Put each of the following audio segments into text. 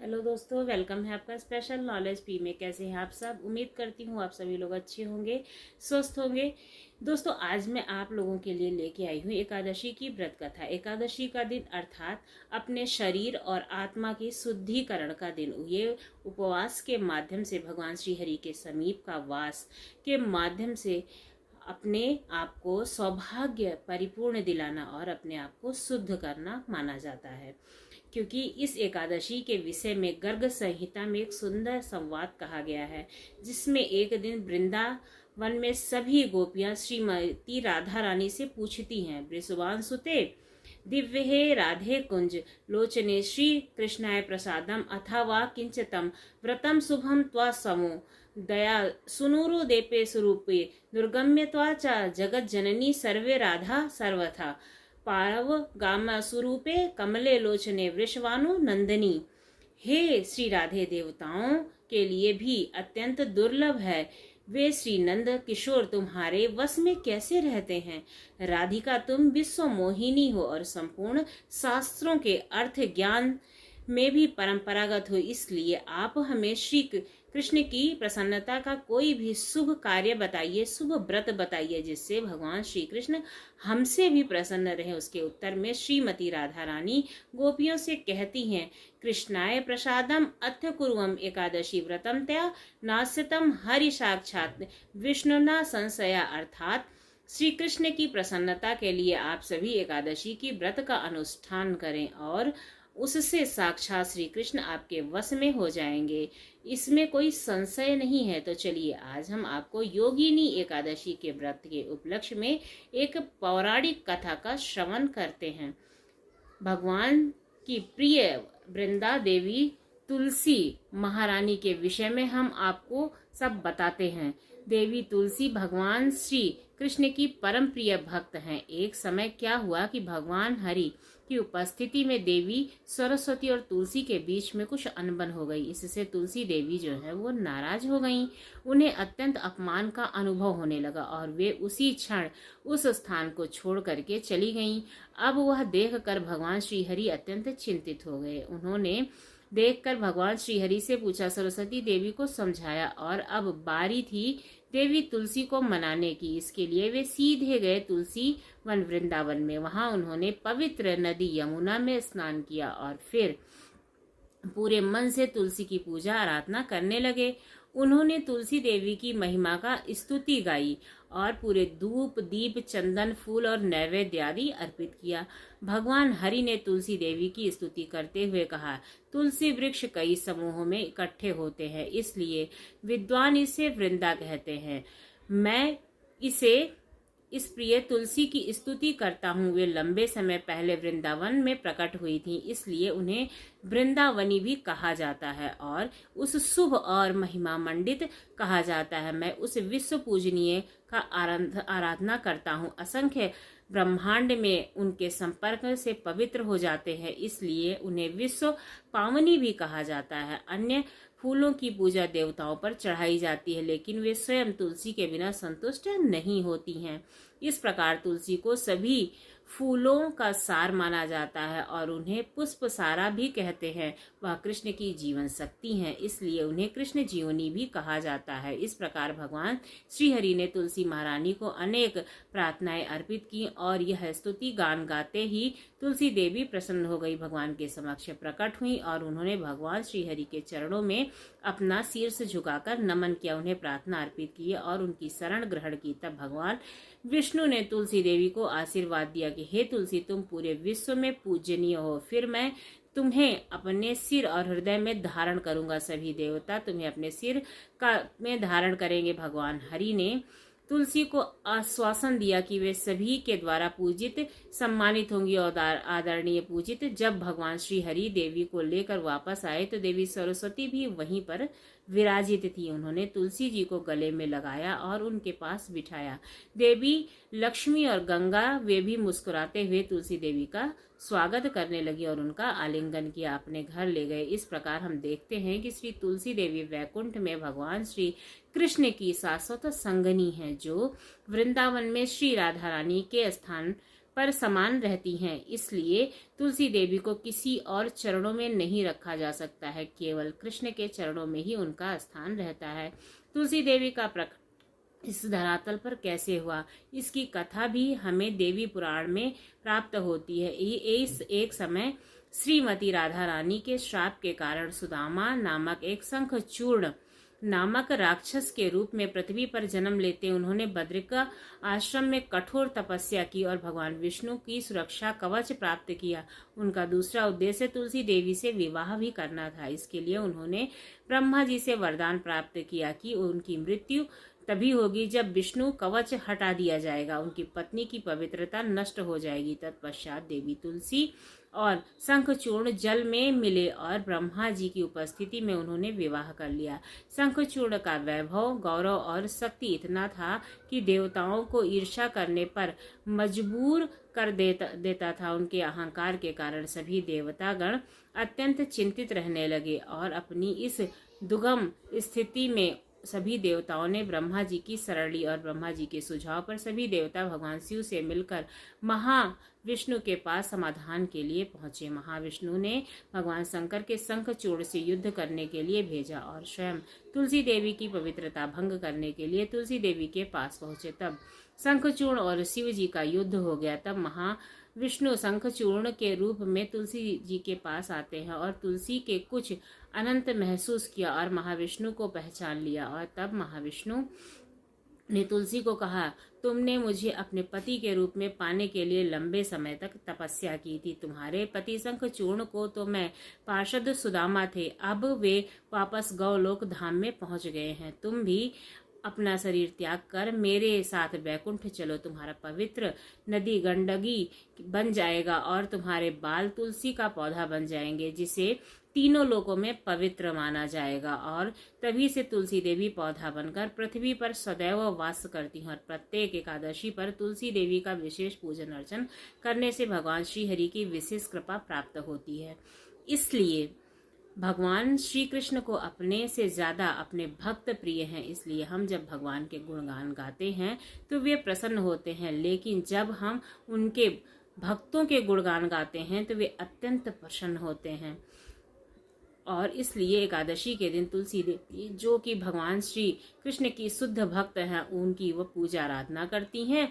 Hello दोस्तों, welcome है आपका स्पेशल नॉलेज पी में। कैसे हैं आप सब? उम्मीद करती हूँ आप सभी लोग अच्छे होंगे, स्वस्थ होंगे। दोस्तों, आज मैं आप लोगों के लिए लेके आई हूँ एकादशी की व्रत कथा। एकादशी का दिन अर्थात अपने शरीर और आत्मा की शुद्धिकरण का दिन। ये उपवास के माध्यम से भगवान श्री हरि के समीप का वास के माध्यम से अपने आप को सौभाग्य परिपूर्ण दिलाना और अपने आप को शुद्ध करना माना जाता है। क्योंकि इस एकादशी के विषय में गर्ग संहिता में एक सुंदर संवाद कहा गया है, जिसमें एक दिन वृंदावन में सभी गोपियां श्रीमती राधा रानी से पूछती हैं, वृषभान सुते दिव्य हे राधे कुंज लोचने श्री कृष्णाय प्रसादम अथवा किंचतम व्रतम शुभम त्वा समो दया सुनूरु देपे स्वरूपे दुर्गम्य त्वा च जगत जननी सर्वे राधा सर्वथा पारव गामा स्वरूपे कमले लोचने वृषवानु नंदनी। हे श्री राधे, देवताओं के लिए भी अत्यंत दुर्लभ है। वे श्री नंद किशोर तुम्हारे वश में कैसे रहते हैं? राधिका, तुम विश्व मोहिनी हो और संपूर्ण शास्त्रों के अर्थ ज्ञान में भी परंपरागत हो, इसलिए आप हमें श्री कृष्ण की प्रसन्नता का कोई भी शुभ कार्य बताइए, शुभ व्रत बताइए, जिससे भगवान श्री कृष्ण हमसे भी प्रसन्न रहे। उसके उत्तर में श्रीमती राधा रानी गोपियों से कहती हैं, कृष्णाय प्रसादम अथ कुरुवम एकादशी व्रतम त्या नास्यतम हरि साक्षात विष्णुना संशया। अर्थात श्री कृष्ण की प्रसन्नता के लिए आप सभी एकादशी की व्रत का अनुष्ठान करें और उससे साक्षात श्री कृष्ण आपके वश में हो जाएंगे। इसमें कोई संशय नहीं है। तो चलिए आज हम आपको योगिनी एकादशी के व्रत के उपलक्ष्य में एक पौराणिक कथा का श्रवण करते हैं। भगवान की प्रिय वृंदा देवी तुलसी महारानी के विषय में हम आपको सब बताते हैं। देवी तुलसी भगवान श्री कृष्ण की परम प्रिय भक्त हैं। एक समय क्या हुआ कि भगवान हरि की उपस्थिति में देवी सरस्वती और तुलसी के बीच में कुछ अनबन हो गई। इससे तुलसी देवी जो है वो नाराज हो गईं। उन्हें अत्यंत अपमान का अनुभव होने लगा और वे उसी क्षण उस स्थान को छोड़ करके चली गईं। अब वह देखकर भगवान श्री हरि अत्यंत चिंतित हो गए। उन्होंने देखकर भगवान श्री हरि से पूछा, सरस्वती देवी को समझाया और अब बारी थी देवी तुलसी को मनाने की। इसके लिए वे सीधे गए तुलसी वन वृंदावन में। वहां उन्होंने पवित्र नदी यमुना में स्नान किया और फिर पूरे मन से तुलसी की पूजा आराधना करने लगे। उन्होंने तुलसी देवी की महिमा का स्तुति गाई और पूरे धूप दीप चंदन फूल और नैवेद्य आदि अर्पित किया। भगवान हरि ने तुलसी देवी की स्तुति करते हुए कहा, तुलसी वृक्ष कई समूहों में इकट्ठे होते हैं, इसलिए विद्वान इसे वृंदा कहते हैं। मैं इस प्रिय तुलसी की स्तुति करता हूँ। वे लंबे समय पहले वृंदावन में प्रकट हुई थी, इसलिए उन्हें वृंदावनी भी कहा जाता है और उस शुभ और महिमा मंडित कहा जाता है। मैं उस विश्व पूजनीय का आराधना करता हूँ। असंख्य ब्रह्मांड में उनके संपर्क से पवित्र हो जाते हैं, इसलिए उन्हें विश्व पावनी भी कहा जाता है। अन्य फूलों की पूजा देवताओं पर चढ़ाई जाती है, लेकिन वे स्वयं तुलसी के बिना संतुष्ट नहीं होती हैं। इस प्रकार तुलसी को सभी फूलों का सार माना जाता है और उन्हें पुष्प सारा भी कहते हैं। वह कृष्ण की जीवन शक्ति हैं, इसलिए उन्हें कृष्ण जीवनी भी कहा जाता है। इस प्रकार भगवान श्री हरि ने तुलसी महारानी को अनेक प्रार्थनाएं अर्पित की और यह स्तुति गान गाते ही तुलसी देवी प्रसन्न हो गई, भगवान के समक्ष प्रकट हुई और उन्होंने भगवान श्री हरि के चरणों में अपना शीर्ष झुकाकर नमन किया, उन्हें प्रार्थना अर्पित की और उनकी शरण ग्रहण की। तब भगवान विष्णु ने तुलसी देवी को आशीर्वाद दिया कि हे तुलसी, तुम पूरे विश्व में पूजनीय हो। फिर मैं तुम्हें अपने सिर और हृदय में धारण करूंगा। सभी देवता तुम्हें अपने सिर में धारण करेंगे। भगवान हरि ने तुलसी को आश्वासन दिया कि वे सभी के द्वारा पूजित सम्मानित होंगी और आदरणीय पूजित। जब भगवान श्री हरि देवी को लेकर वापस आए तो देवी सरस्वती भी वहीं पर विराजित थी। उन्होंने तुलसी जी को गले में लगाया और उनके पास बिठाया। देवी लक्ष्मी और गंगा वे भी मुस्कुराते हुए तुलसी देवी का स्वागत करने लगी और उनका आलिंगन किया, अपने घर ले गए। इस प्रकार हम देखते हैं कि श्री तुलसी देवी वैकुंठ में भगवान श्री कृष्ण की शाश्वत संगनी है, जो वृंदावन में श्री राधा रानी के स्थान पर समान रहती हैं। इसलिए तुलसी देवी को किसी और चरणों में नहीं रखा जा सकता है, केवल कृष्ण के चरणों में ही उनका स्थान रहता है। तुलसी देवी का प्रकट इस धरातल पर कैसे हुआ, इसकी कथा भी हमें देवी पुराण में प्राप्त होती है। इस एक समय श्रीमती राधा रानी के श्राप के कारण सुदामा नामक एक शंखचूर्ण नामक राक्षस के रूप में पृथ्वी पर जन्म लेते उन्होंने बद्रिका आश्रम में कठोर तपस्या की और भगवान विष्णु की सुरक्षा कवच प्राप्त किया। उनका दूसरा उद्देश्य तुलसी देवी से विवाह भी करना था। इसके लिए उन्होंने ब्रह्मा जी से वरदान प्राप्त किया कि उनकी मृत्यु तभी होगी जब विष्णु कवच हटा दिया जाएगा, उनकी पत्नी की पवित्रता नष्ट हो जाएगी। तत्पश्चात देवी तुलसी और शंखचूर्ण जल में मिले और ब्रह्मा जी की उपस्थिति में उन्होंने विवाह कर लिया। शंखचूर्ण का वैभव, गौरव और शक्ति इतना था कि देवताओं को ईर्ष्या करने पर मजबूर कर देता था। उनके अहंकार के कारण सभी देवतागण अत्यंत चिंतित रहने लगे और अपनी इस दुर्गम स्थिति में सभी देवताओं ने ब्रह्मा जी की शरण ली और ब्रह्मा जी के सुझाव पर सभी देवता भगवान शिव से मिलकर महाविष्णु के पास समाधान के लिए पहुंचे। महाविष्णु ने भगवान शंकर के शंखचूर्ण से युद्ध करने के लिए भेजा और स्वयं तुलसी देवी की पवित्रता भंग करने के लिए तुलसी देवी के पास पहुंचे। तब शंखचूर्ण और शिव जी का युद्ध हो गया। तब महाविष्णु शंखचूर्ण के रूप में तुलसी जी के पास आते हैं और तुलसी के कुछ अनंत महसूस किया और महाविष्णु को पहचान लिया। और तब महाविष्णु ने तुलसी को कहा, तुमने मुझे अपने पति के रूप में पाने के लिए लंबे समय तक तपस्या की थी। तुम्हारे पति शंखचूर्ण को तो मैं पार्षद सुदामा थे, अब वे वापस गौलोक धाम में पहुंच गए हैं। तुम भी अपना शरीर त्याग कर मेरे साथ बैकुंठ चलो। तुम्हारा पवित्र नदी गंडकी बन जाएगा और तुम्हारे बाल तुलसी का पौधा बन जाएंगे, जिसे तीनों लोकों में पवित्र माना जाएगा। और तभी से तुलसी देवी पौधा बनकर पृथ्वी पर सदैव वास करती हैं और प्रत्येक एकादशी पर तुलसी देवी का विशेष पूजन अर्चन करने से भगवान श्री हरि की विशेष कृपा प्राप्त होती है। इसलिए भगवान श्री कृष्ण को अपने से ज्यादा अपने भक्त प्रिय हैं। इसलिए हम जब भगवान के गुणगान गाते हैं तो वे प्रसन्न होते हैं, लेकिन जब हम उनके भक्तों के गुणगान गाते हैं तो वे अत्यंत प्रसन्न होते हैं। और इसलिए एकादशी के दिन तुलसी देवी, जो कि भगवान श्री कृष्ण की शुद्ध भक्त हैं, उनकी वो पूजा आराधना करती हैं।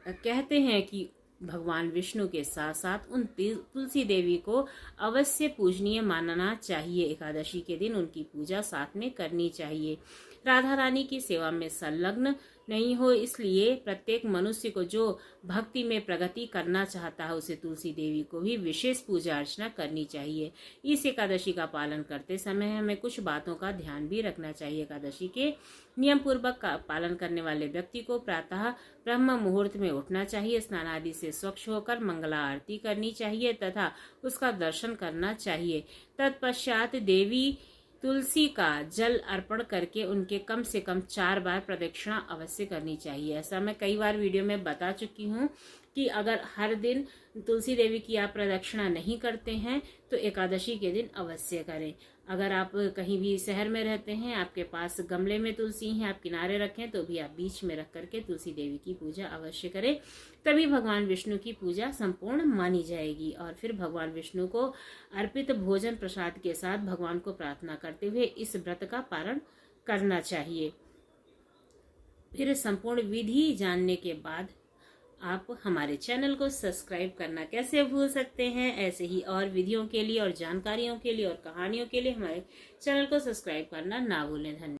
कहते हैं कि भगवान विष्णु के साथ साथ उन तुलसी देवी को अवश्य पूजनीय मानना चाहिए। एकादशी के दिन उनकी पूजा साथ में करनी चाहिए। राधा रानी की सेवा में संलग्न नहीं हो, इसलिए प्रत्येक मनुष्य को जो भक्ति में प्रगति करना चाहता है उसे तुलसी देवी को भी विशेष पूजा अर्चना करनी चाहिए। इस एकादशी का पालन करते समय हमें कुछ बातों का ध्यान भी रखना चाहिए। एकादशी के नियम पूर्वक का पालन करने वाले व्यक्ति को प्रातः ब्रह्म मुहूर्त में उठना चाहिए, स्नान आदि से स्वच्छ होकर मंगला आरती करनी चाहिए तथा उसका दर्शन करना चाहिए। तत्पश्चात देवी तुलसी का जल अर्पण करके उनके कम से कम 4 बार प्रदक्षिणा अवश्य करनी चाहिए। ऐसा मैं कई बार वीडियो में बता चुकी हूँ कि अगर हर दिन तुलसी देवी की आप प्रदक्षिणा नहीं करते हैं तो एकादशी के दिन अवश्य करें। अगर आप कहीं भी शहर में रहते हैं, आपके पास गमले में तुलसी हैं, आप किनारे रखें, तो भी आप बीच में रख करके तुलसी देवी की पूजा अवश्य करें। तभी भगवान विष्णु की पूजा संपूर्ण मानी जाएगी। और फिर भगवान विष्णु को अर्पित भोजन प्रसाद के साथ भगवान को प्रार्थना करते हुए इस व्रत का पालन करना चाहिए। फिर संपूर्ण विधि जानने के बाद आप हमारे चैनल को सब्सक्राइब करना कैसे भूल सकते हैं। ऐसे ही और विधियों के लिए और जानकारियों के लिए और कहानियों के लिए हमारे चैनल को सब्सक्राइब करना ना भूलें। धन्यवाद।